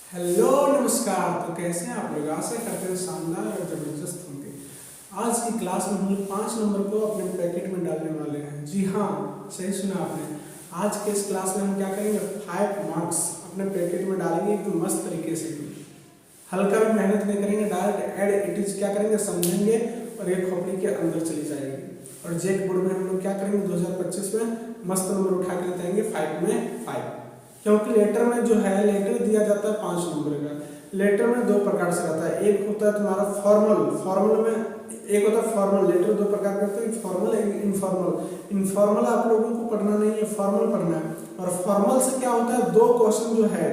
Hello नमस्कार। तो कैसे हैं आप लोग? आशा करते हैं शानदार और जबरदस्त होंगे। आज की क्लास में हम लोग 5 नंबर को अपने पैकेट में डालने वाले हैं। जी हाँ, सही सुना आपने। आज के इस क्लास में हम क्या करेंगे, 5 मार्क्स अपने पैकेट में डालेंगे एकदम मस्त तरीके से। हल्का भी मेहनत नहीं करेंगे, डायरेक्ट एड इट इज क्या करेंगे, समझेंगे और एक खोपड़ी के अंदर चली जाएगी। और जेक बोर्ड में हम लोग क्या करेंगे, 2025 में मस्त नंबर उठा के लेते आएंगे 5 में 5। क्योंकि लेटर में जो है, लेटर दिया जाता है 5 नंबर का। लेटर में 2 प्रकार से रहता है। एक होता है तुम्हारा फॉर्मल में एक होता है फॉर्मल। लेटर 2 प्रकार के होते हैं, फॉर्मल एक इनफॉर्मल। इनफॉर्मल आप लोगों को पढ़ना नहीं है, फॉर्मल पढ़ना है। और फॉर्मल से क्या होता है, 2 क्वेश्चन जो है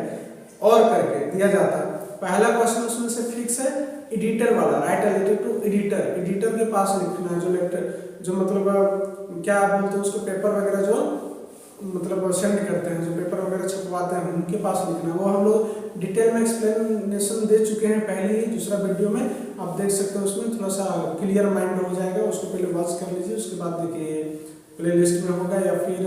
और करके दिया जाता है। पहला क्वेश्चन उसमें से फिक्स है, एडिटर वाला, write a letter to editor. Editor के पास लिखना है, जो लेटर जो मतलब क्या बोलते हैं उसको, पेपर वगैरह जो मतलब सेंड करते हैं, जो पेपर वगैरह छपवाते हैं, उनके पास लिखना। वो हम लोग डिटेल में एक्सप्लेनेशन दे चुके हैं पहले ही, दूसरा वीडियो में आप देख सकते हैं। उसमें थोड़ा सा क्लियर माइंड हो जाएगा, उसको पहले वॉच कर लीजिए, उसके बाद देखिए प्ले लिस्ट में होगा या फिर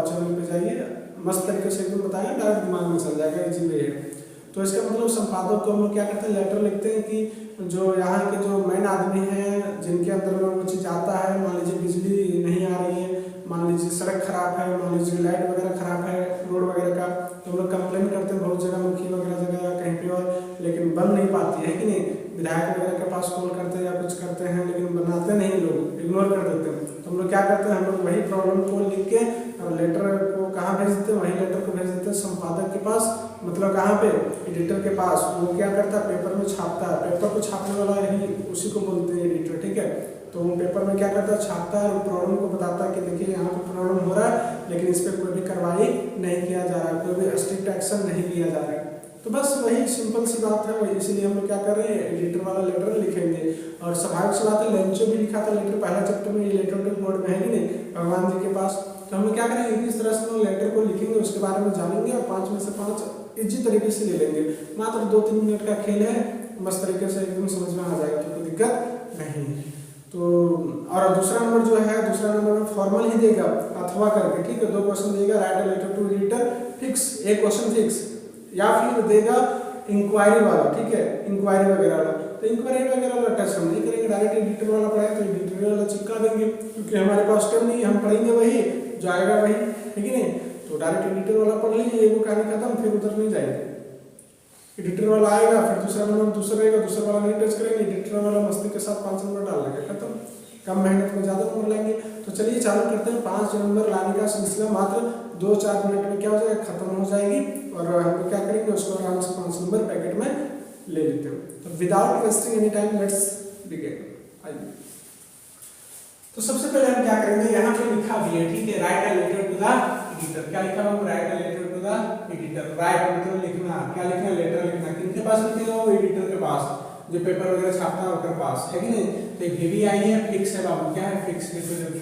चैनल पे जाइए। मस्त तरीके से एकदम बताया, डायरेक्ट दिमाग में चल जाएगा, इजी वे है। तो इसका मतलब संपादक को हम लोग क्या करते हैं, लेटर लिखते हैं कि जो यहाँ के जो मेन आदमी हैं, जिनके अंदर में वो चीज़ आता है, मान लीजिए बिजली नहीं आ रही है, मान लीजिए सड़क खराब है, मान लीजिए लाइट वगैरह खराब है, रोड वगैरह का, तो हम लोग कंप्लेन करते हैं बहुत जगह, मुखी वगैरह जगह कहीं पे और, लेकिन बन नहीं पाती है कि नहीं। विधायक वगैरह के पास कॉल करते हैं या कुछ करते हैं, लेकिन बनाते नहीं, लोग इग्नोर कर देते हैं। तो हम लोग क्या करते हैं, हम लोग वही प्रॉब्लम को लिख के और लेटर को कहाँ भेज देते हैं, वही लेटर को भेज देते हैं संपादक के पास, मतलब कहाँ पे, एडिटर के पास। वो क्या करता है, पेपर में छापता है। पेपर को छापने वाला यही उसी को बोलते हैं एडिटर, ठीक है। तो वो पेपर में क्या करता है, छापता है और प्रॉब्लम को बताता है कि देखिए यहाँ पे प्रॉब्लम हो रहा है, लेकिन इस पर कोई भी कार्रवाई नहीं किया जा रहा है, कोई भी स्ट्रिक्ट एक्शन नहीं लिया जा रहा है। तो बस वही सिंपल सी बात है, वही इसीलिए हम लोग क्या कर रहे हैं, एडिटर वाला लेटर लिखेंगे। और स्वाभाविक सी बात है, लंचो भी लिखा था लेटर पहला चैप्टर में, ये लेटर टू गॉड में है कि नहीं, भगवान जी के पास। तो हम लोग क्या करेंगे, इस तरह से लेटर को लिखेंगे, उसके बारे में जानेंगे और 5 में से 5 इजी तरीके से ले लेंगे। मात्र 2-3 मिनट का खेल है, मस्त तरीके से एकदम समझ में आ जाएगा, कोई दिक्कत नहीं। तो और दूसरा नंबर जो है, दूसरा नंबर में फॉर्मल ही देगा अथवा करके, ठीक है। 2 क्वेश्चन देगा, write a letter to editor fix, एक क्वेश्चन फिक्स, या फिर देगा इंक्वायरी वाला, ठीक है, इंक्वायरी वगैरह वाला। तो इंक्वायरी वगैरह वाला टच हम नहीं करेंगे, डायरेक्ट एडिटर वाला पढ़ाए तो एडिटर वाला चिपका देंगे, क्योंकि हमारे पास टाइम नहीं है, हम पढ़ेंगे वही जो आएगा वही, ठीक है नहीं। तो डायरेक्ट एडिटर वाला पढ़ लीजिए, वो कहानी खत्म, फिर उधर नहीं जाएंगे। एडिटर वाला आएगा, फिर दूसरा नंबर दूसरा रहेगा, दूसरा वाला नहीं टच करेंगे, एडिटर वाला मस्ती के साथ 5 नंबर डाल देंगे, खत्म। कम मेहनत में ज़्यादा नंबर लाएंगे। तो चलिए चालू करते हैं। 5 नंबर लाने का सिलसिला मात्र 2-4 मिनट में क्या हो जाएगा, खत्म हो जाएगी। और हम लोग क्या करेंगे, उसको आराम से 5 नंबर पैकेट में ले लेते हैं। तो without wasting any time let's begin. आइए, तो सबसे पहले हम क्या करेंगे, यहाँ पे लिखा भी है, ठीक है, write a letter to the editor. क्या लिखा हुआ, write a letter to the editor. Write मतलब लिखना, क्या लिखना, लेटर लिखना। किनके पास लिखेगा, वो एडिटर के पास, जो पेपर वगैरह छापता है उसके पास, है कि नहीं। तो VVI है, फिक्स है बाबू, क्या है, फिक्स,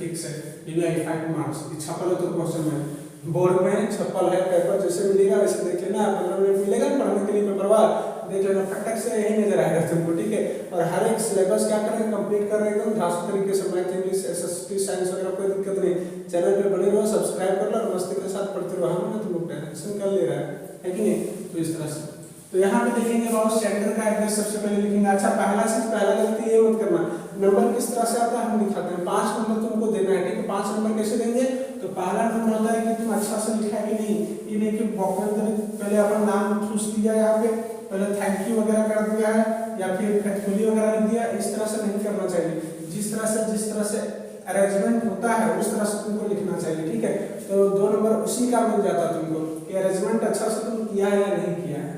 फिक्स है VVI 5 मार्क्स। छपल है तो क्वेश्चन में बोर्ड में छपल है, पेपर जैसे मिलेगा वैसे देख लेना, 15 मिनट मिलेगा पढ़ने के लिए, पेपर बाद देख लेना, फटक से यही नजर आएगा तुमको, ठीक है। और हर एक सिलेबस क्या करेंगे, कंप्लीट कर रहे हैं एकदम धांसू तरीके से, मैथ, इंग्लिश, SST, साइंस वगैरह, कोई दिक्कत नहीं। चैनल पे बने रहो, सब्सक्राइब कर लो और मस्ती के साथ पढ़ते रहो। हम तुम लोग टेंशन कर ले रहा है कि नहीं। तो इस तरह से तो यहाँ पे देखेंगे बाबू, सेंटर का एड्रेस सबसे पहले लिखेंगे। अच्छा, पहला चीज, पहला गलती ये मत करना, नंबर किस तरह से आता है हम दिखाते हैं। 5 नंबर तुमको देना है, ठीक है। 5 नंबर कैसे देंगे, तो पहला नंबर होता है कि तुम अच्छा से लिखा है कि नहीं, ये नहीं कि बॉक्स में पहले अपना नाम ठूस दिया, यहाँ पे पहले थैंक यू वगैरह कर दिया है, या फिर फेथफुली वगैरह लिख दिया। इस तरह से नहीं करना चाहिए। जिस तरह से अरेंजमेंट होता है उस तरह से तुमको लिखना चाहिए, ठीक है। तो 2 नंबर उसी का मिल जाता है तुमको कि अरेंजमेंट अच्छा से तुम किया है या नहीं किया है,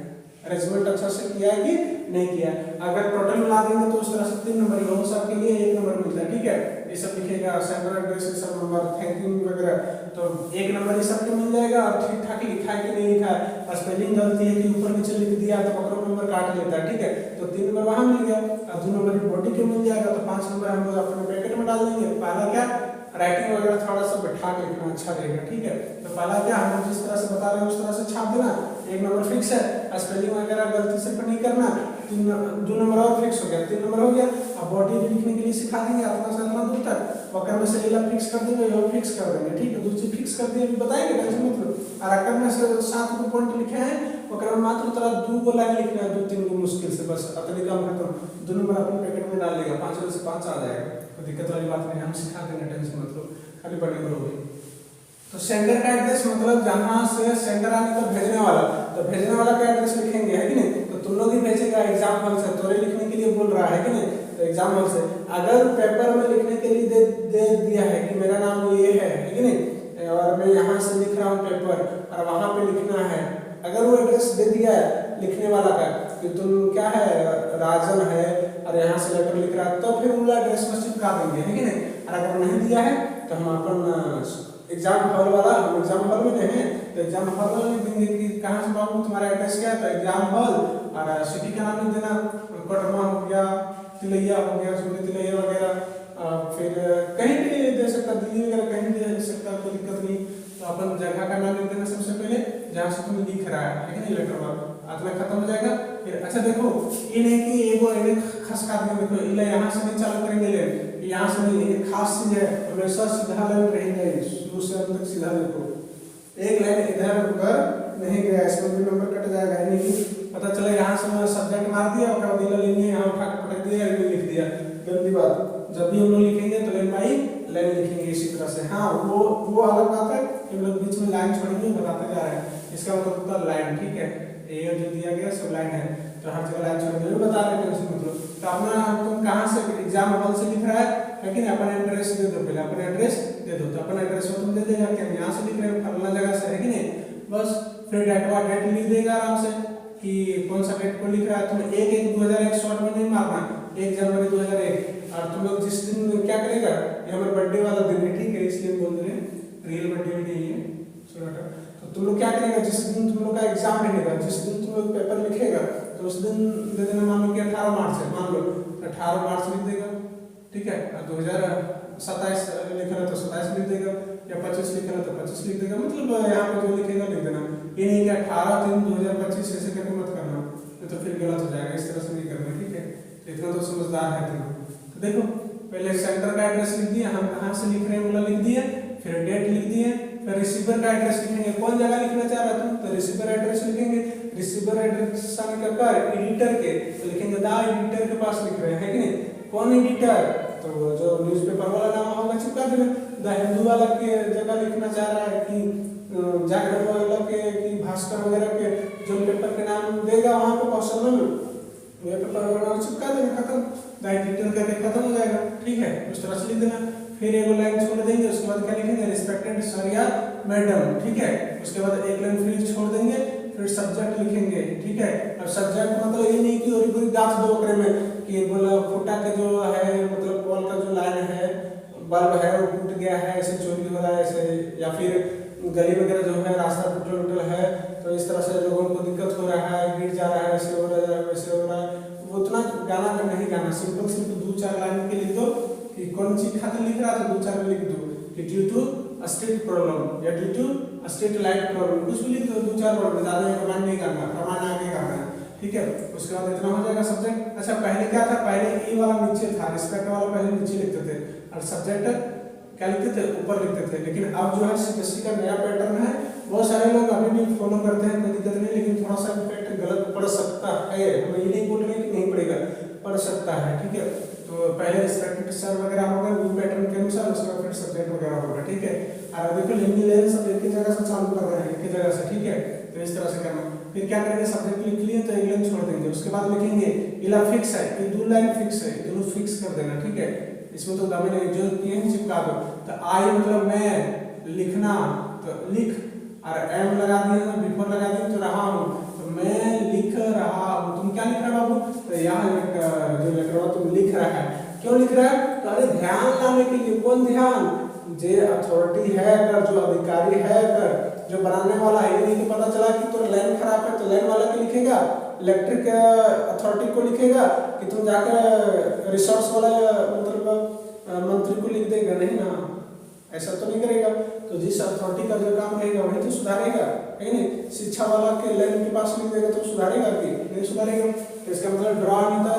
अरेंजमेंट अच्छा से किया है कि नहीं किया है। अगर टोटल मिला देंगे तो उस तरह से 3 नंबर होगा, सबके लिए 1 नंबर मिलता है, ठीक है। ये सब लिखेगा, सेंटर एड्रेस, सब नंबर, थैंक यू वगैरह, तो 1 नंबर ये सबके मिल जाएगा। और ठीक ठाक लिखा है कि नहीं लिखा है, और स्पेलिंग गलती है कि ऊपर नीचे लिख दिया तो पकड़ो नंबर काट लेता है, ठीक है। तो 3 नंबर वहां मिल गया, और 2 नंबर बॉडी के मिल जाएगा। तो 5 नंबर हम लोग अपने पैकेट में डाल देंगे। पहला क्या, राइटिंग वगैरह थोड़ा सा बैठा के लिखना अच्छा रहेगा, ठीक है। तो पहला क्या, हम जिस तरह से बता रहे हैं उस तरह से छाप देना, 1 नंबर फिक्स है। स्पेलिंग वगैरह गलती से नहीं करना। 2 नंबर और फिक्स हो गया, 3 नंबर हो गया। अब बॉडी भी लिखने के लिए सिखा देंगे, अपना से इतना दूर तक, वक्र में में से इला फिक्स कर देंगे, यहाँ फिक्स कर देंगे, ठीक है। दूसरी फिक्स कर दिए, अभी बताएंगे टेंशन मत लो। और अकर में से 7 गो पॉइंट लिखे हैं, ओकरा में मात्र तोरा 2 गो लाइन लिखना है, 2-3 गो मुश्किल से, बस अतने काम खत्म। 2 नंबर अपन पैकेट में डाल देगा, 5 में से 5 आ जाएगा, कोई दिक्कत वाली बात नहीं, हम सिखा देंगे, टेंशन मत लो, खाली पढ़ने करोगे। तो सेंडर का एड्रेस मतलब जहाँ से सेंडर आने का भेजने वाला, तो भेजने वाला का एड्रेस लिखेंगे, है कि नहीं। तो तुम लोग ही भेजेगा एग्जाम हॉल से, तोरे लिखने के लिए बोल रहा है कि नहीं, तो एग्जाम हॉल से अगर पेपर में लिखने के लिए दे दिया है कि मेरा नाम ये है कि नहीं, और मैं यहाँ से लिख रहा हूँ पेपर और वहाँ पे लिखना है, अगर वो एड्रेस दे दिया है लिखने वाला का कि तुम क्या है राजन है और यहाँ से लेटर लिख रहा है, तो फिर वो एड्रेस में चिपका देंगे, है कि नहीं। और अगर नहीं दिया है तो हम अपन एग्जाम हॉल वाला, हम एग्जाम हॉल में नहीं है तो एग्जाम हॉल में लिख देंगे कि कहाँ से बाबू तुम्हारा एड्रेस क्या है, तो एग्जाम हॉल, और सिटी का नाम लिख देना, कोटरमा हो गया, तिलैया हो गया, सुनी तिलैया वगैरह, फिर कहीं भी दे सकता, दिल्ली वगैरह कहीं भी दे सकता, कोई दिक्कत नहीं। तो अपन जगह का नाम लिख देना सबसे पहले जहाँ से तुम्हें लिख रहा है कि नहीं, लेटर वाला अगला खत्म हो जाएगा। फिर अच्छा देखो, ये नहीं कि एगो इन्हें खसका देंगे, देखो इला यहाँ से नहीं चालू करेंगे, ले यहाँ से नहीं, एक खास चीज है, हमेशा सीधा लाइन रहेंगे, शुरू से अंत तक सीधा देखो, एक लाइन इधर उधर नहीं गया, इसमें भी नंबर कट जाएगा, यानी कि पता चले यहाँ से मैं सब्जेक्ट मार दिया और दिला लेंगे, यहाँ उठा के पटक दिया, लिख दिया, गंदी बात। जब भी हम लोग लिखेंगे तो लाइन बाई लाइन लिखेंगे इसी तरह से। हाँ वो अलग बात है, हम लोग बीच में लाइन छोड़ेंगे, बताते जा रहे हैं, इसका मतलब होता है लाइन, ठीक है। ये जो दिया गया सब लाइन है, तो हर जगह लाइन छोड़ेंगे, बता रहे हैं मतलब। तो अपना तुम कहाँ से एग्जाम हॉल से लिख रहा है कि नहीं, अपना एड्रेस दे दो, पहले अपना एड्रेस दे दो, तो अपना एड्रेस तुम दे देगा कि हम यहाँ से लिख रहे हैं फलाना जगह से, है कि नहीं। बस फिर डेट लिख देगा आराम से कि कौन सा डेट को लिख रहा है। तुम्हें 1/1/2001 शॉर्ट में नहीं मारना, 1 जनवरी 2001। और तुम लोग जिस दिन क्या करेगा, ये हमारे बर्थडे वाला दिन है, ठीक है, इसलिए बोल रहे हैं, रियल बर्थडे भी नहीं है, तो तुम लोग क्या करेगा, जिस दिन तुम लोग का एग्जाम रहेगा, जिस दिन तुम लोग पेपर लिखेगा, तो उस दिन दे देना, मान लो कि 18 मार्च है, मान लो 18 मार्च लिख देगा, ठीक है। 2027 लिख रहा तो 27 लिख देगा, या 25 लिख रहा तो 25 लिख देगा, मतलब यहाँ पे जो लिखेगा लिख देना। ये नहीं कि 18/3/2025 ऐसे करके मत करना, तो फिर गलत हो जाएगा, इस तरह से नहीं करना, ठीक है। तो इतना तो समझदार है तुम। तो देखो पहले सेंटर का एड्रेस लिख दिया, हम कहाँ से लिख रहे हैं बोला लिख दिया, फिर डेट लिख दिए, फिर रिसीवर का एड्रेस लिखेंगे, कौन जगह लिखना चाह रहा तुम, तो रिसीवर एड्रेस लिखेंगे। रिसीवर एड्रेस आने का कर एडिटर के, तो लिखेंगे दा एडिटर के पास लिख रहे हैं कि नहीं, कौन एडिटर, तो जो न्यूज़पेपर वाला नाम होगा चिपका देना। द हिंदू वाला के जगह लिखना चाह रहा है कि जागरण वाला के कि भास्कर वगैरह के, जो पेपर के नाम देगा वहाँ पे क्वेश्चन में वे पेपर वाला चिपका देना, खत्म, द एडिटर करके खत्म हो जाएगा, ठीक है। उस तरह से लिख देना। फिर एक लाइन छोड़ देंगे, उसके बाद क्या लिखेंगे, रिस्पेक्टेड सर या मैडम, ठीक है। उसके बाद एक लाइन फिर छोड़ देंगे, फिर सब्जेक्ट लिखेंगे, ठीक है। अब सब्जेक्ट मतलब ये नहीं कि और पूरी गाछ दो ओकरे में कि बोला फुटा के जो है, मतलब बॉल का जो लाइन है, बल्ब है वो टूट गया है, ऐसे चोरी हो रहा है ऐसे, या फिर गली वगैरह जो है रास्ता टूटल है, तो इस तरह से लोगों को दिक्कत हो रहा है, गिर जा रहा है, ऐसे हो रहा है वैसे हो रहा है, वो उतना गाना का नहीं गाना, सिंपल 2-4 लाइन के लिख दो कि कौन चीज खातिर लिख रहा था, 2-4 में लिख दो कि ड्यू टू स्ट्रीट प्रॉब्लम या due to street light problem, कुछ भी लिख दो, 2-4 वर्ड में, ज्यादा कमांड नहीं करना, प्रमाण आगे करना, ठीक है। उसके बाद इतना हो जाएगा सब्जेक्ट। अच्छा पहले क्या था, पहले ए वाला नीचे था, रिस्पेक्ट वाला पहले नीचे लिखते थे, और सब्जेक्ट क्या लिखते थे, ऊपर लिखते थे। लेकिन अब जो है सीबीएसई का नया पैटर्न है, बहुत सारे लोग अभी भी फॉलो करते हैं, कोई दिक्कत नहीं, लेकिन थोड़ा सा इफेक्ट गलत पड़ सकता है, हम ये नहीं बोल रहे कि नहीं पड़ेगा, पड़ सकता है, ठीक है। तो पहले रिस्पेक्टेड सर वगैरह होगा वो पैटर्न के अनुसार, उसके बाद फिर सब्जेक्ट वगैरह होगा, ठीक है। और देखो हिंदी लेवल सब एक ही जगह से चालू कर रहे हैं, एक ही जगह से, ठीक है। तो इस तरह से करना। फिर क्या करेंगे, सब्जेक्ट लिख लिए तो एक लाइन छोड़ देंगे, उसके बाद लिखेंगे इला फिक्स है, ये 2 लाइन फिक्स है, दोनों फिक्स कर देना, ठीक है। इसमें तो दबे नहीं, जो किए हैं चिपका दो। तो आई मतलब मैं, लिखना तो लिख, और एम लगा दिए ना, बिफोर लगा दिए तो रहा हूँ, तो मैं लिख रहा हूँ। तुम क्या लिख रहे हो बाबू, तो यहाँ जो लिख रहा हो तुम लिख रहा है, क्यों लिख रहा है, तो अरे ध्यान लाने के लिए, कौन ध्यान, जो अथॉरिटी है कर, जो अधिकारी है कर, जो बनाने वाला है, ये नहीं कि पता चला कि तो लाइन खराब है तो लाइन वाला के लिखेगा, इलेक्ट्रिक अथॉरिटी को लिखेगा कि तुम जाकर रिसोर्स वाला मतलब मंत्री को लिख देगा, नहीं ना, ऐसा तो नहीं करेगा। तो जिस अथॉरिटी का जो काम रहेगा वही तो सुधारेगा, है नहीं। शिक्षा वाला के लाइन के पास लिख देगा तो सुधारेगा कि नहीं सुधारेगा। तो इसका मतलब ड्रॉ नहीं था,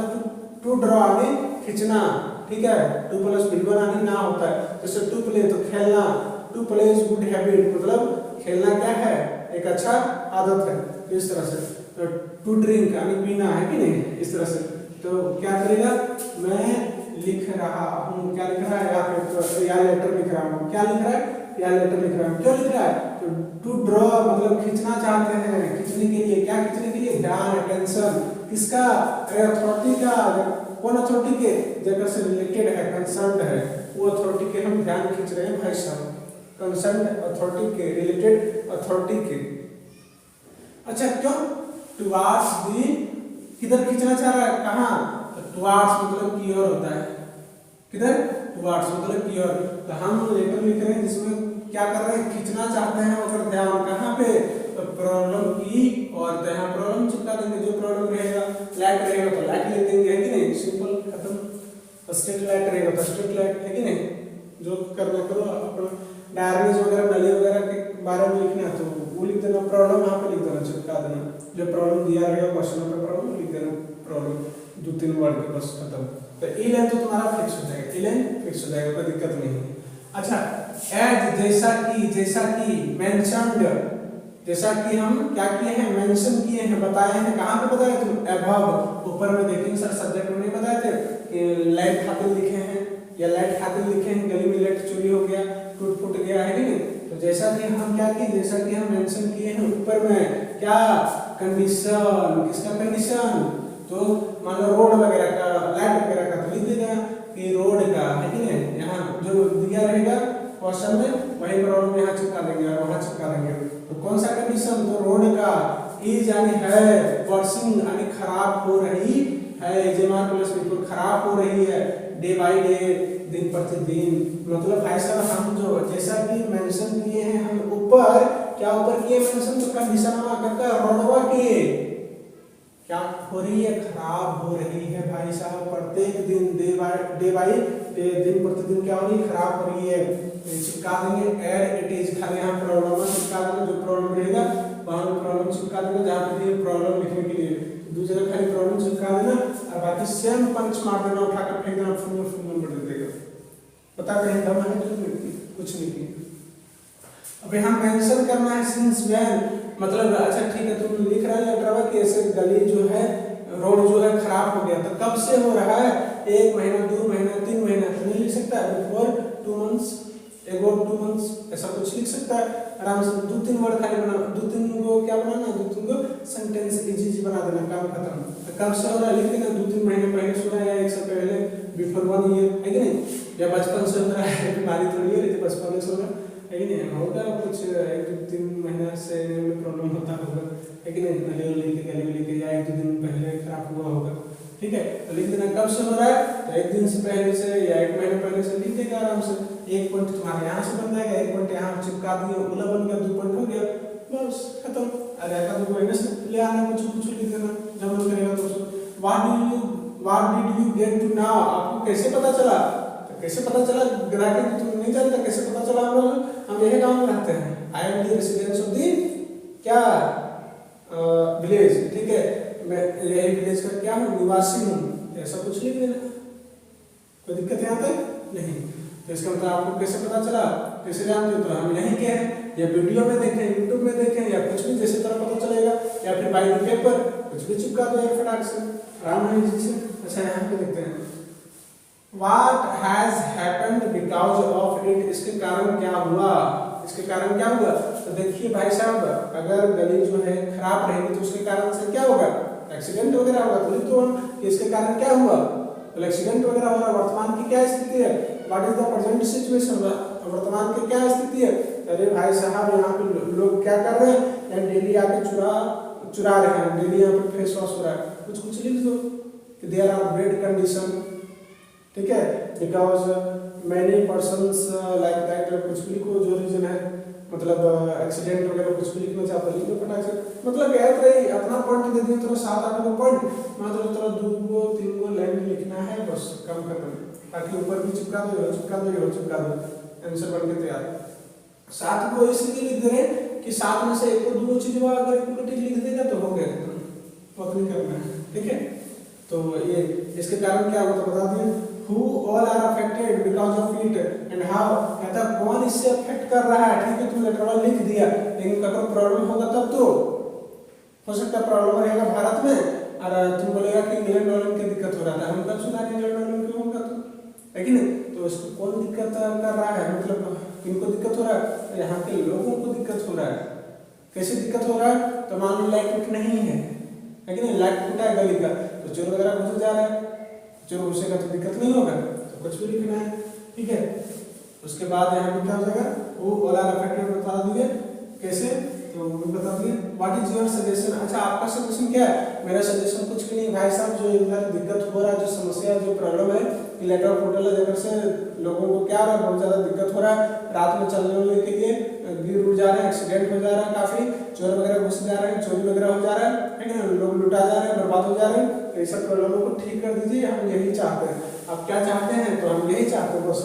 टू ड्रॉ नहीं खींचना, ठीक है, टू प्लस बी बनानी ना होता है। जैसे टू प्ले तो खेलना, to play is good habit, मतलब खेलना क्या है, एक अच्छा आदत है। तो इस तरह से तो टू ड्रिंक यानी पीना है कि नहीं, इस तरह से। तो क्या करेगा, मैं लिख रहा हूँ, क्या लिख रहा है, या लेटर लिख रहा हूँ, क्या लिख रहा है, या लेटर लिख रहा हूँ, क्यों लिख रहा है, तो टू ड्रॉ मतलब खींचना चाहते हैं, खींचने के लिए, क्या खींचने के लिए, ध्यान, अटेंशन, किसका, अथॉरिटी का, कौन अथॉरिटी के, जगह से रिलेटेड है, कंसर्न है, वो अथॉरिटी के हम ध्यान खींच रहे हैं भाई साहब, कंसर्न अथॉरिटी के, रिलेटेड अथॉरिटी के। अच्छा क्यों, टुवार्ड्स दी, किधर खींचना चाह रहा है, कहाँ, तो टुवार्ड्स मतलब की ओर होता है, किधर, टुवार्ड्स मतलब की ओर। तो हम लेटर लिख रहे हैं जिसमें क्या कर रहे हैं, खींचना चाहते हैं अगर ध्यान कहाँ पे, तो प्रॉब्लम की और, तो यहाँ प्रॉब्लम चिपका देंगे, जो प्रॉब्लम रहेगा, लाइट रहेगा तो लाइट लिख देंगे, है कि नहीं, सिंपल खत्म। स्ट्रेट लाइट रहेगा तो स्ट्रेट लाइट, है कि नहीं, जो करना करो। अपना डायरीज वगैरह, नली वगैरह के बारे में लिखना है तो वो लिख देना, प्रॉब्लम यहाँ पे लिख देना, चिपका देना, जो प्रॉब्लम दिया रहेगा क्वेश्चन पे प्रॉब्लम लिख देना, प्रॉब्लम 2-3 वर्ड के, बस खत्म। तो ई लाइन तो तुम्हारा फिक्स हो जाएगा, ई लाइन फिक्स हो जाएगा, कोई दिक्कत नहीं है। अच्छा एज जैसा कि मेंशनड, जैसा कि हम क्या किए हैं, मेंशन किए हैं, बताए हैं, कहाँ पे बताए थे, अबव, ऊपर में देखेंगे सर सब्जेक्ट में नहीं बताए थे कि लाइट खातिर लिखे हैं, या लाइट खातिर लिखे हैं, गली में लाइट चोरी हो गया, टूट फूट गया, है कि नहीं। तो जैसा कि हम क्या किए, जैसा कि हम मेंशन किए हैं ऊपर में, क्या कंडीशन, किसका कंडीशन, तो मान लो रोड वगैरह का, लाइट वगैरह का, तो लिख देगा कि रोड का, है कि नहीं, यहाँ जो दिया रहेगा क्वेश्चन में वही प्रॉब्लम यहाँ चिपका देंगे और वहाँ चिपका देंगे। तो कौन सा कंडीशन, तो रोड का, इज यानी है, वर्सिंग यानी खराब हो रही है, जेमार प्लस बिल्कुल खराब हो रही है, डे बाय डे, दिन प्रतिदिन, मतलब ऐसा हम जो जैसा कि मेंशन किए हैं हम ऊपर, क्या ऊपर किए मेंशन, तो कंडीशन का रोडवा के क्या हो रही है, खराब हो रही है भाई साहब, प्रत्येक दिन, डे बाय डे, दिन प्रतिदिन क्या हो रही है, खराब हो रही है। चिपका देंगे एड इट इज, खाली यहाँ प्रॉब्लम चिपका देंगे, जो प्रॉब्लम रहेगा वहाँ पे प्रॉब्लम चिपका देंगे, जहाँ पे प्रॉब्लम लिखने के लिए दूसरी जगह खाली प्रॉब्लम चिपका देना, और बाकी सेम पंच मार देना, उठाकर फेंक देना, फुल नंबर दे देगा। पता कहीं दम है कुछ नहीं किया। अब यहाँ मेंशन करना है सिंस व्हेन, मतलब अच्छा ठीक है, तुम लिख रहा है लेटर कि ऐसे गली जो है, रोड जो है खराब हो गया, तो कब से हो रहा है, 1 महीना, 2 महीना, 3 महीना, तो नहीं लिख सकता है, बिफोर 2 मंथ्स, एगो 2 मंथ्स, ऐसा कुछ लिख सकता है आराम से। 2-3 वर्ड खाली बना, 2-3 को क्या बनाना, 2-3 को सेंटेंस इजी बना देना, काम खत्म। तो कब से हो रहा है लिख देना, 2-3 महीने पहले सुना या 1 साल पहले, बिफोर 1 ईयर, है कि नहीं, या बचपन से हो रहा है, बीमारी थोड़ी है, लेकिन बचपन से हो रहा है कि नहीं, होगा कुछ 1-3 महीना से प्रॉब्लम होता होगा, है कि नहीं, नली के गली के, या 1-2 दिन पहले खराब हुआ होगा, ठीक है। तो लिख देना कब से हो रहा है, तो 1 दिन से पहले से या 1 महीने पहले से लिख देगा आराम से। 1 पॉइंट तुम्हारे यहाँ से बन जाएगा, 1 पॉइंट यहाँ चिपका दिए, ओला बन गया, 2 पॉइंट हो गया, बस खत्म। अरे का 2 महीने से ले आना, कुछ लिख देना, जब मन करेगा तो उसको। What did you get to now, आपको कैसे पता चला, तो कैसे पता चला, ग्राहक तुम नहीं जानता, कैसे पता चला, हम यही गाँव में रहते हैं, I am the residence of the क्या विलेज, ठीक है, मैं यही विलेज का क्या हूँ, निवासी हूँ, ऐसा कुछ लिख देना, कोई दिक्कत यहाँ तक नहीं। तो इसका मतलब आपको कैसे पता चला, कैसे जानते हो, तो हम यहीं के हैं, या वीडियो में देखें, यूट्यूब में देखें, या कुछ भी जैसे तरह पता चलेगा, या फिर बाई पेपर कुछ भी चिपका दो एक फटाक से, आराम है जी से। अच्छा यहाँ पे देखते हैं, What has happened because of it, इसके कारण क्या हुआ, इसके कारण क्या हुआ। तो देखिए भाई साहब, अगर गली जो है खराब रहेगी तो उसके कारण से क्या होगा, एक्सीडेंट वगैरह होगा, तो लिखो हम कि इसके कारण क्या हुआ, तो एक्सीडेंट वगैरह हो रहा, वर्तमान की क्या स्थिति है, what is the present situation, वर्तमान की क्या स्थिति है। अरे भाई साहब यहाँ पे लोग क्या कर रहे हैं, डेली आके चुरा रहे हैं, डेली यहाँ पे फेस वॉश हो रहा है, कुछ लिख दो कि देयर आर बैड कंडीशन, ठीक है, because many persons like that, कुछ भी लिखो जो रीजन है, मतलब एक्सीडेंट वगैरह कुछ भी लिखना चाहते लिख दो फटाक से, मतलब याद रही अपना पॉइंट दे दिए, थोड़ा 7-8 को पॉइंट, मतलब थोड़ा 2-3 लाइन लिखना है, बस काम खत्म, ताकि ऊपर भी चिपका दो, आंसर बन के तैयार। 7 को इसलिए लिख दे रहे हैं कि 7 में से 1-2 चीज अगर इक्वलिटी लिख देगा तो हो गया खत्म, बहुत नहीं करना है, ठीक है। तो ये इसके कारण क्या होगा तो बता दिए, who all are affected because of it and how, कहता है कौन इससे अफेक्ट कर रहा है। ठीक है, तुम लेटर वाला लिख दिया, लेकिन कभी प्रॉब्लम होगा तब तो हो सकता है प्रॉब्लम रहेगा भारत में और तुम बोलेगा कि इंग्लैंड वालों की दिक्कत हो रहा था, हम कब सुधार इंग्लैंड वालों की होगा तो, है कि नहीं। तो इसको कौन दिक्कत कर रहा है, मतलब किनको दिक्कत हो रहा है, तो यहाँ के लोगों को दिक्कत हो रहा है। कैसे दिक्कत हो रहा है, तो मान लो लाइट नहीं है कि नहीं, लाइट टूटा है गली का, तो चोर वगैरह घुस जा रहा है, चोर घुसेगा तो दिक्कत नहीं होगा, तो कुछ भी लिखना है। ठीक है, उसके बाद यहाँ पे क्या हो जाएगा, वो ऑल आर अफेक्टेड बता दिए कैसे, तो वो बता दिए। व्हाट इज योर सजेशन, अच्छा आपका सजेशन क्या है। मेरा सजेशन कुछ भी नहीं भाई साहब, जो इधर दिक्कत हो रहा है, जो समस्या जो प्रॉब्लम है लेटर ऑफ होटल लेकर से लोगों को क्या हो रहा है, बहुत ज्यादा दिक्कत हो रहा है, रात में चलने वाले के लिए गिर उड़ जा रहे हैं, एक्सीडेंट हो जा रहा है, काफी चोर वगैरह घुस जा रहे हैं, चोरी वगैरह हो जा रहा है ना, लोग लुटा जा रहे हैं, बर्बाद हो जा रहे हैं, तो ये सब प्रॉब्लमों को ठीक कर दीजिए, हम यही चाहते हैं। आप क्या चाहते हैं, तो हम यही चाहते हैं, बस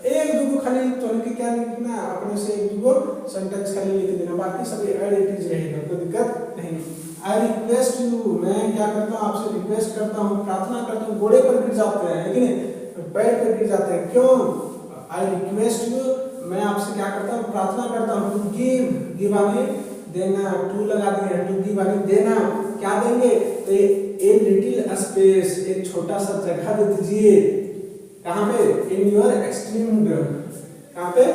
एक दो खाली तोड़ के क्या लिखना, अपने से एक दो सेंटेंस खाली लिख देना, बाकी सभी एज इट इज रहेगा, कोई दिक्कत नहीं। आई रिक्वेस्ट यू, मैं क्या करता हूँ आपसे रिक्वेस्ट करता हूँ, प्रार्थना करता हूँ, घोड़े पर गिर जाते हैं, है कि नहीं, पैर पर गिर जाते हैं, क्यों। आई रिक्वेस्ट यू, मैं आपसे क्या करता हूँ, प्रार्थना करता हूँ, टू गिव आने देना, टू लगा दिया, टू गिव आने देना, क्या देंगे, तो ए लिटिल स्पेस, एक छोटा सा जगह दे दीजिए, कहाँ पे, इन योर एक्सट्रीम्ड, कहाँ पे,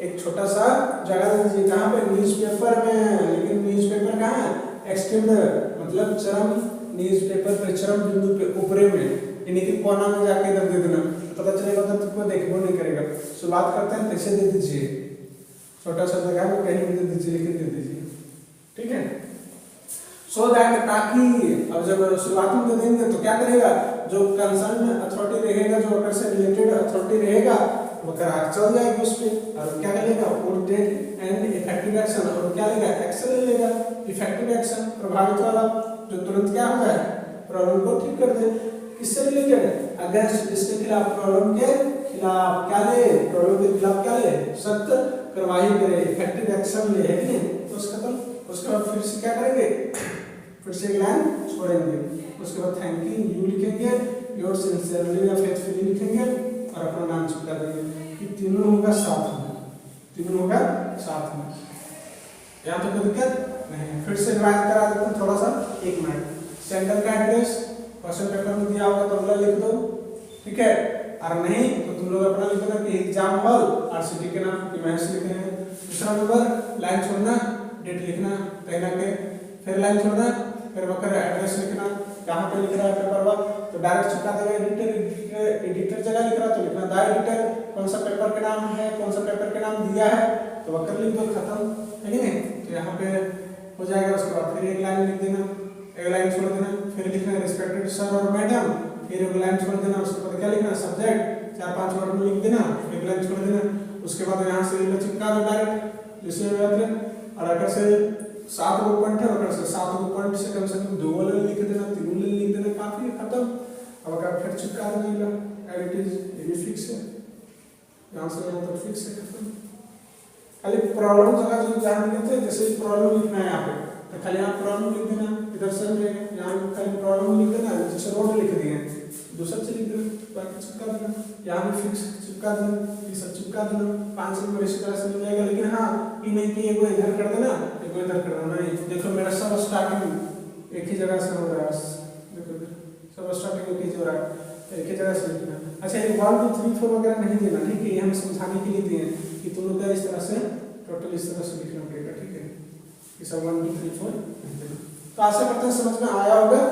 एक छोटा सा जगह दे दीजिए, कहाँ पे, न्यूज़पेपर में, लेकिन न्यूज़पेपर कहाँ है, एक्सट्रीम्ड मतलब चरम, न्यूज़पेपर पे चरम बिंदु पे ऊपरे में, यानी कि कोना में जाके इधर दे देना, पता चलेगा उधर तुमको देखो नहीं करेगा। शुरुआत करते हैं कैसे दे दीजिए, छोटा सा जगह में कहीं भी दे दीजिए, लेकिन दे दीजिए, ठीक है। सो दैट, ताकि अब जब शुरुआत में दे देंगे तो क्या करेगा, जो कंसर्न अथॉरिटी रहेगा, जो अगर से रिलेटेड अथॉरिटी रहेगा, वो करा चल जाएगी उस पे, और क्या करेगा, would take and effective action, और क्या लेगा, एक्शन ले लेगा, इफेक्टिव एक्शन, प्रभावित वाला, जो तुरंत क्या हो जाए, प्रॉब्लम को ठीक कर दे। किससे रिलेटेड, अगेंस्ट, इसके खिलाफ, प्रॉब्लम के खिलाफ क्या ले, प्रॉब्लम के खिलाफ क्या ले, सख्त कार्रवाई करे, इफेक्टिव एक्शन ले, है कि नहीं। तो उसका तो उसके बाद फिर से क्या करेंगे, फिर से एक लाइन छोड़ेंगे, उसके बाद थैंक यू लिखेंगे, योर सिंसियरली या फेथफुली लिखेंगे, और अपना नाम चिपका देंगे, कि तीनों होगा साथ में, तीनों होगा साथ में, यहाँ तो कोई दिक्कत नहीं। फिर से रिवाइज करा देते हैं थोड़ा सा, एक मिनट। सेंटर का एड्रेस क्वेश्चन पेपर में दिया होगा तो अगला लिख दो, ठीक है, और नहीं तो तुम लोग अपना लिख देना कि एग्जाम हॉल और सिटी के नाम की मैथ्स लिख रहे हैं। दूसरा नंबर लाइन छोड़ना, डेट लिखना कहना के, फिर लाइन छोड़ना, फिर वकर एड्रेस लिखना, कहाँ पे लिख रहा है पेपर वर्क, तो डायरेक्ट चिपका देगा, एडिटर जगह लिख रहा तो लिखना द एडिटर, कौन सा पेपर के नाम है, कौन सा पेपर के नाम दिया है, तो वकर लिख दो, खत्म, है कि नहीं। तो यहाँ पे हो जाएगा, उसके बाद फिर एक लाइन लिख देना, एक लाइन छोड़ देना, फिर लिखना रिस्पेक्टेड सर और मैडम, फिर एक लाइन छोड़ देना, उसके बाद क्या लिखना, सब्जेक्ट 4-5 वर्ड में लिख देना, एक लाइन छोड़ देना, उसके बाद यहाँ से चिपका दो डायरेक्ट, जिसमें याद रहे, और अगर से 7 गो पॉइंट है, अगर से 7 गो पॉइंट से कम 2 लाइन लिख देना, 3 लाइन लिख देना, काफी खत्म। अब अगर फिर चिपका देना, एज इट इज, ये भी फिक्स है, यहाँ से यहाँ तक फिक्स है, खत्म। खाली प्रॉब्लम जगह जो ध्यान देते हैं, जैसे प्रॉब्लम लिखना है यहाँ पे, तो खाली यहाँ प्रॉब्लम लिख देना, इधर से यहाँ खाली प्रॉब्लम लिख देना, जैसे रोड लिख दिए दूसरा से लिख देना, बाकी चिपका देना, यहाँ भी फिक्स चिपका देना, ये सब चिपका देना, 5 नंबर इसी तरह से मिल जाएगा। लेकिन हाँ ये नहीं कि एगो इधर कर देना, एगो इधर कर देना, नहीं। देखो मेरा सब स्टार्टिंग एक ही जगह से हो रहा है, देखो सब स्टार्टिंग एक ही हो रहा है, एक ही जगह से लिखना। अच्छा, ये 1 2 3 4 वगैरह नहीं देना, ठीक है, ये हम समझाने के लिए दिए कि तुम लोग इस तरह से टोटल इस तरह से लिखना पड़ेगा, ठीक है, ये सब 1 2 3 4 नहीं देना। तो आशा करते हैं समझ में आया होगा।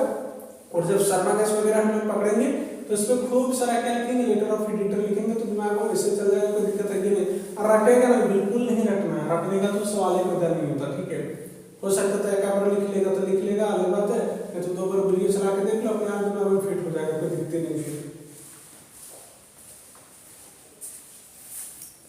और जब शर्मा कैश वगैरह हम लोग पकड़ेंगे तो इस पर खूब सारा क्या लिखेंगे, लेटर ऑफ एडिटर लिखेंगे, तो दिमाग में इससे चल जाएगा, कोई दिक्कत है कि नहीं। और रटेगा ना, बिल्कुल नहीं रटना है, रटने का तो सवाल ही पैदा नहीं होता, ठीक है। हो सकता है एक बार लिख लेगा तो लिख लेगा, अलग बात है,